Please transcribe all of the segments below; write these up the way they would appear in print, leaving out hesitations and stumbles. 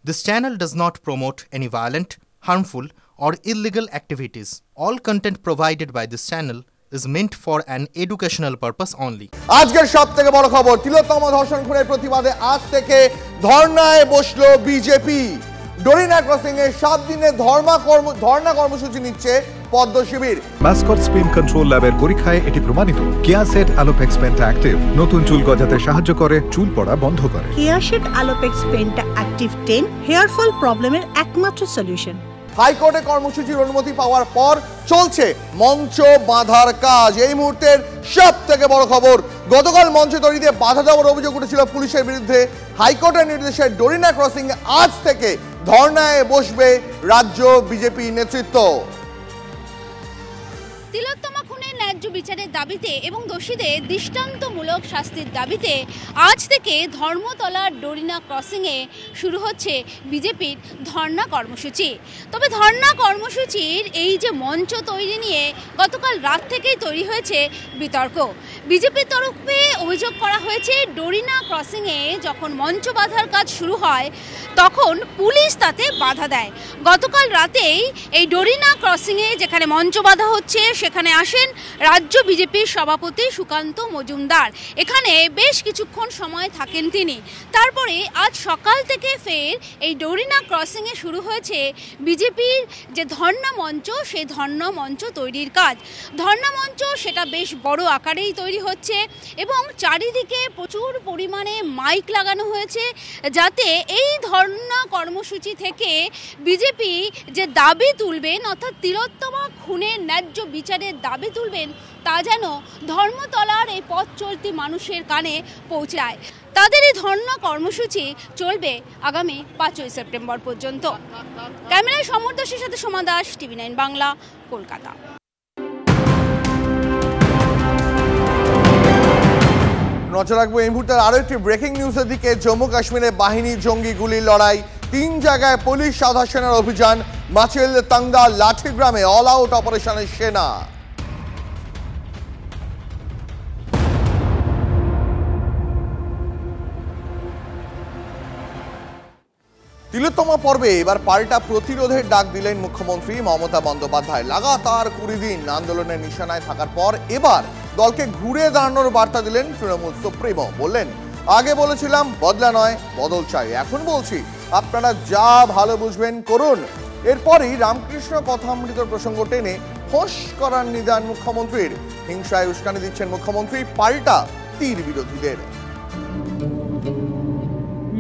This channel does not promote any violent, harmful, or illegal activities. All content provided by this channel is meant for an educational purpose only. আজকের সবথেকে বড় খবর, তিলোত্তমা ধর্ষণ খুনের প্রতিবাদে আজ থেকে ধর্নায় বসলো বিজেপি। ডোরিনা ক্রসিং এ 7 দিনের ধর্ণা কর্মসূচি নিচ্ছে পদ্ম শিবির। মাসকট স্পিন কন্ট্রোল ল্যাবের পরীক্ষায় এটি প্রমাণিত। কেয়াসেট আলোপেক্স পেন্টা অ্যাক্টিভ নতুন চুল গজাতে সাহায্য করে, চুল পড়া বন্ধ করে। Keyaseth Alopex penta active 10 hair fall প্রবলেমের একমাত্র সলিউশন। হাইকোর্টে কর্মসূচির অনুমতি পাওয়ার পর চলছে মঞ্চ বাঁধার কাজ। এই মুহূর্তের সব থেকে বড় খবর, গতকাল মঞ্চ তৈরিতে বাধা দেওয়ার অভিযোগ উঠেছিল পুলিশের বিরুদ্ধে। হাইকোর্টের নির্দেশে ডোরিনা ক্রসিং আজ থেকে ধর্নায় বসবে রাজ্য বিজেপি নেতৃত্ব। তিলোত্তমা খুনের ন্যায্য বিচারের দাবিতে এবং দোষীদের দৃষ্টান্তমূলক শাস্তির দাবিতে আজ থেকে ধর্মতলার ডোরিনা ক্রসিংয়ে শুরু হচ্ছে বিজেপির ধর্ণা কর্মসূচি। তবে ধর্ণা কর্মসূচির এই যে মঞ্চ তৈরি নিয়ে গতকাল রাত থেকেই তৈরি হয়েছে বিতর্ক। বিজেপির তরফে অভিযোগ করা হয়েছে ডোরিনা ক্রসিংয়ে যখন মঞ্চ বাঁধার কাজ শুরু হয় তখন পুলিশ তাতে বাধা দেয়। গতকাল রাতেই এই ডোরিনা ক্রসিংয়ে যেখানে মঞ্চ বাঁধা হচ্ছে সেখানে আসেন রাজ্য বিজেপির সভাপতি সুকান্ত মজুমদার। এখানে বেশ কিছুক্ষণ সময় থাকেন তিনি। তারপরে আজ সকাল থেকে ফের এই ডোরিনা ক্রসিংয়ে শুরু হয়েছে বিজেপির যে ধর্ণা মঞ্চ, সেই ধর্ণা মঞ্চ তৈরির কাজ। ধর্ণা মঞ্চ সেটা বেশ বড় আকারেই তৈরি হচ্ছে এবং চারিদিকে প্রচুর পরিমাণে মাইক লাগানো হয়েছে যাতে এই ধর্ণা কর্মসূচি থেকে বিজেপি যে দাবি তুলবেন, অর্থাৎ তিলোত্তমা খুনের ন্যায্য বিচারের দাবি তুলবেন, তা যেন ধর্মতলার এই পথ চলতি মানুষের কানে পৌঁছায়। তাদের এই ধর্ণা কর্মসূচি চলবে আগামী 5ই সেপ্টেম্বর পর্যন্ত। ক্যামেরায় সমর দাসের সাথে সোমা দাস, TV9 বাংলা, কলকাতা। নজর রাখবো এই মুহূর্তের আরো একটি ব্রেকিং নিউজের দিকে। জম্মু কাশ্মীরে বাহিনী জঙ্গি গুলির লড়াই, 3 জায়গায় পুলিশ আধা সেনার অভিযান। মাচিল তাংদা লাঠিগ্রামে অল আউট অপারেশনের সেনা। তিলোত্তমা পর্বে এবার পাল্টা প্রতিরোধের ডাক দিলেন মুখ্যমন্ত্রী মমতা বন্দ্যোপাধ্যায়। লাগাতার 20 দিন আন্দোলনের নিশানায় থাকার পর এবার দলকে ঘুরে দাঁড়ানোর বার্তা দিলেন তৃণমূল সুপ্রিমো। বললেন, আগে বলেছিলাম বদলা নয় বদল চাই, এখন বলছি আপনারা যা ভালো বুঝবেন করুন। এরপরই রামকৃষ্ণ কথামৃত প্রসঙ্গ টেনে ফোঁস করার নিদান মুখ্যমন্ত্রীর। হিংসায় উস্কানি দিচ্ছেন মুখ্যমন্ত্রী, পাল্টা তীর বিরোধীদের।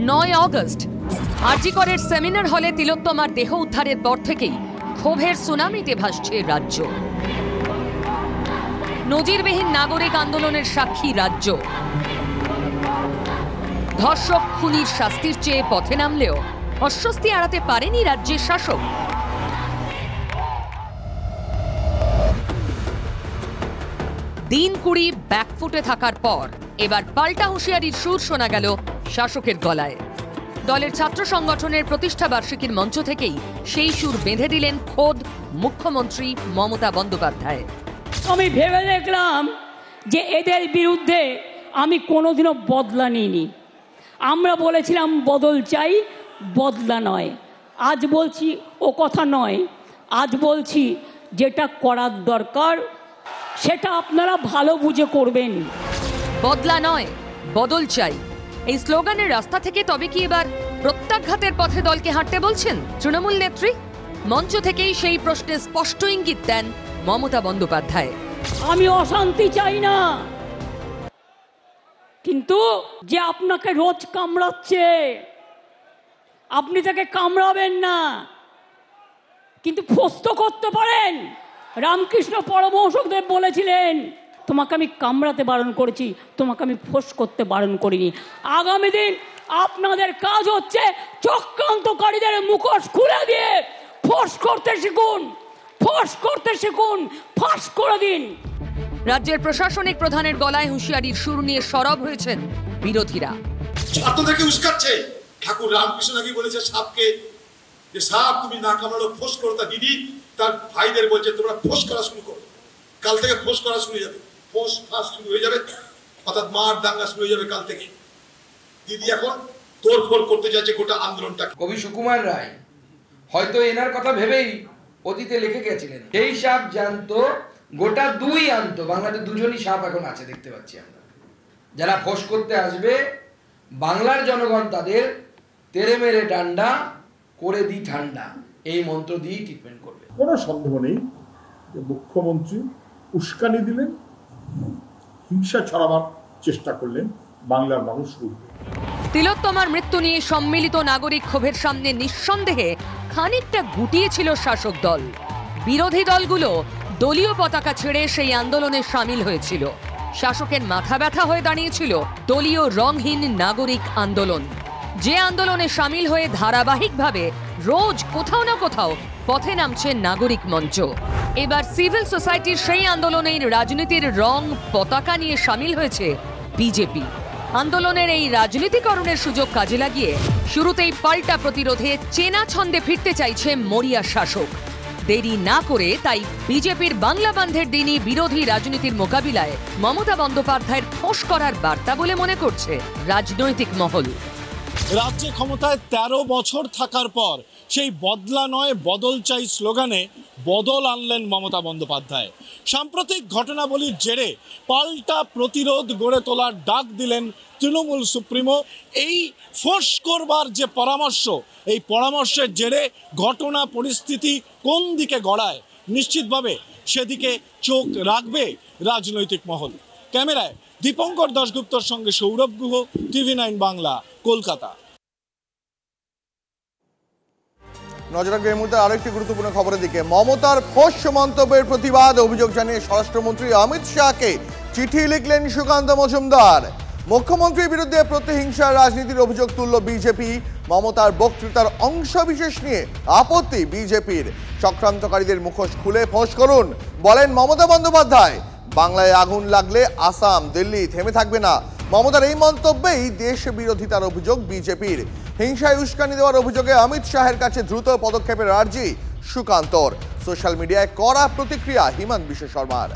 9 আগস্ট আরজি করের সেমিনার হলে তিলোত্তমার দেহ উদ্ধারের পর থেকেই ক্ষোভের সুনামিতে ভাসছে রাজ্য। নজিরবিহীন নাগরিক আন্দোলনের সাক্ষী রাজ্য। ধর্ষক খুনির শাস্তির চেয়ে পথে নামলেও অস্বস্তি এড়াতে পারেনি রাজ্যের শাসক। দিন 20 ব্যাকফুটে থাকার পর এবার পাল্টা হুঁশিয়ারির সুর শোনা গেল শাসকের গলায়। দলের ছাত্র সংগঠনের প্রতিষ্ঠা বার্ষিকীর মঞ্চ থেকেই সেই সুর বেঁধে দিলেন খোদ মুখ্যমন্ত্রী মমতা বন্দ্যোপাধ্যায়। আমি ভেবে দেখলাম যে এদের বিরুদ্ধে আমি কোনোদিনও বদলা নিইনি। আমরা বলেছিলাম বদল চাই, বদলা নয়। আজ বলছি ও কথা নয়, আজ বলছি যেটা করার দরকার সেটা আপনারা ভালো বুঝে করবেন। বদলা নয় বদল চাই, এই স্লোগানের রাস্তা থেকে তবে কি এবার প্রত্যাঘাতের পথে দলকে হাঁটতে বলছেন তৃণমূল নেত্রী? মঞ্চ থেকেই সেই প্রশ্নে স্পষ্ট ইঙ্গিত দেন মমতা বন্দ্যোপাধ্যায়। আমি অশান্তি চাই না, কিন্তু যে আপনাকে রোজ কামড়াচ্ছে আপনি তাকে কামড়াবেন না, কিন্তু ফোঁস তো করতে পারেন। রামকৃষ্ণ পরমহংসদেব বলেছিলেন, তোমাকে আমি কামড়াতে বারণ করেছি, তোমাকে আমি ফোঁস করতে বারণ করিনি। আগামী দিন আপনাদের কাজ হচ্ছে চক্রান্তকারীদের মুখোশ খুলে দিয়ে ফোঁস করতে শিখুন, ফোঁস করতে শিখুন, ফাঁস করে দিন। রাজ্যের প্রশাসনিক প্রধানের গলায় হুঁশিয়ারির সুর নিয়ে সরব হয়েছেন বিরোধীরা। ছাত্রদেরকে উস্কাচ্ছে। ঠাকুর রামকৃষ্ণ নাকি বলেছে সাপকে, যে সাপ তুমি না কামড়ালো ফোঁস করো। তা দিদি তার ভাইদের বলছে তোমরা ফোঁস করা শুরু করো, কাল থেকে ফোঁস করা শুরু হয়ে যাবে, ফোঁস ফাঁস শুরু হয়ে যাবে, অর্থাৎ মার দাঙ্গা শুরু হয়ে যাবে কাল থেকে। দিদি এখন তোড়ফোড় করতে যাচ্ছে গোটা আন্দোলনটা। কবি সুকুমার রায় হয়তো এনার কথা ভেবেই অতীতে লিখে গেছিলেন, সেই সাপ জানতো গোটা দুই আনতো। বাংলাদেশ দুজনই সাপ এখন আছে দেখতে পাচ্ছি আমরা। যারা ফোঁস করতে আসবে বাংলার জনগণ তাদের তেরে মেরে ডান্ডা করে দি ঠান্ডা, এই মন্ত্র দিয়েই ট্রিটমেন্ট করবে। কোনো সন্দেহ নেই যে মুখ্যমন্ত্রী উস্কানি দিলেন, হিংসা ছড়াবার চেষ্টা করলেন বাংলার মানুষ রূপে। তিলোত্তমার মৃত্যু নিয়ে সম্মিলিত নাগরিক ক্ষোভের সামনে নিঃসন্দেহে খানিকটা গুটিয়েছিল শাসক দল। বিরোধী দলগুলো দলীয় পতাকা ছেড়ে সেই আন্দোলনে সামিল হয়েছিল। শাসকের মাথা ব্যথা হয়ে দাঁড়িয়েছিল দলীয় রংহীন নাগরিক আন্দোলন, যে আন্দোলনে সামিল হয়ে ধারাবাহিকভাবে রোজ কোথাও না কোথাও পথে নামছে নাগরিক মঞ্চ। এবার সিভিল সোসাইটির সেই আন্দোলনের রাজনীতির রং পতাকা নিয়ে সামিল হয়েছে বিজেপি। আন্দোলনের এই রাজনীতিকরণের সুযোগ কাজে লাগিয়ে শুরুতেই পাল্টা প্রতিরোধে চেনা ছন্দে ফিরতে চাইছে মরিয়া শাসক। দেরি না করে তাই বিজেপির বাংলা বন্ধের দিনই বিরোধী রাজনীতির মোকাবিলায় মমতা বন্দ্যোপাধ্যায়ের ফোঁস করার বার্তা বলে মনে করছে রাজনৈতিক মহল। রাজ্যে ক্ষমতায় ১৩ বছর থাকার পর সেই বদলা নয় বদল চাই স্লোগানে বদল আনলেন মমতা বন্দ্যোপাধ্যায়। সাম্প্রতিক ঘটনাবলীর জেরে পাল্টা প্রতিরোধ গড়ে তোলার ডাক দিলেন তৃণমূল সুপ্রিমো। এই ফোঁস করবার যে পরামর্শ, এই পরামর্শের জেরে ঘটনা পরিস্থিতি কোন দিকে গড়ায় নিশ্চিতভাবে সেদিকে চোখ রাখবে রাজনৈতিক মহল। ক্যামেরায় দীপঙ্কর দাশগুপ্তর সঙ্গে সৌরভ গুহ, TV9 বাংলা, কলকাতা। নজর রাখবে এই মুহূর্তে আরেকটি গুরুত্বপূর্ণ খবরের দিকে। মমতার ফোঁস মন্তব্যের প্রতিবাদ অভিযোগ জানিয়ে স্বরাষ্ট্রমন্ত্রী অমিত শাহকে চিঠি লিখলেন সুকান্ত মজুমদার। মুখ্যমন্ত্রীর বিরুদ্ধে প্রতিহিংসার রাজনীতির অভিযোগ তুলল বিজেপি। মমতার বক্তৃতার অংশবিশেষ নিয়ে আপত্তি বিজেপির। চক্রান্তকারীদের মুখোশ খুলে ফোঁস করুন বলেন মমতা বন্দ্যোপাধ্যায়। বাংলায় আগুন লাগলে আসাম, দিল্লি থেমে থাকবে না। মমতার এই মন্তব্যেই দেশ বিরোধিতার অভিযোগ বিজেপির। হিংসায় উস্কানি দেওয়ার অভিযোগে অমিত শাহের কাছে দ্রুত পদক্ষেপের আর্জি সুকান্তর। সোশ্যাল মিডিয়ায় কড়া প্রতিক্রিয়া হিমন্ত বিশ্ব শর্মার।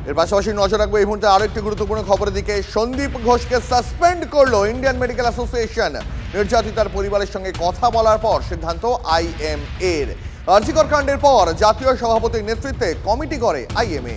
এর পাশাপাশি নজর রাখবো এই মুহূর্তে আরেকটি গুরুত্বপূর্ণ খবরের দিকে। সন্দীপ ঘোষকে সাসপেন্ড করলো ইন্ডিয়ান মেডিকেল অ্যাসোসিয়েশন। নির্যাতিতার পরিবারের সঙ্গে কথা বলার পর সিদ্ধান্ত IMA এর। আরজিকর কাণ্ডের পর জাতীয় সভাপতির নেতৃত্বে কমিটি করে IMA।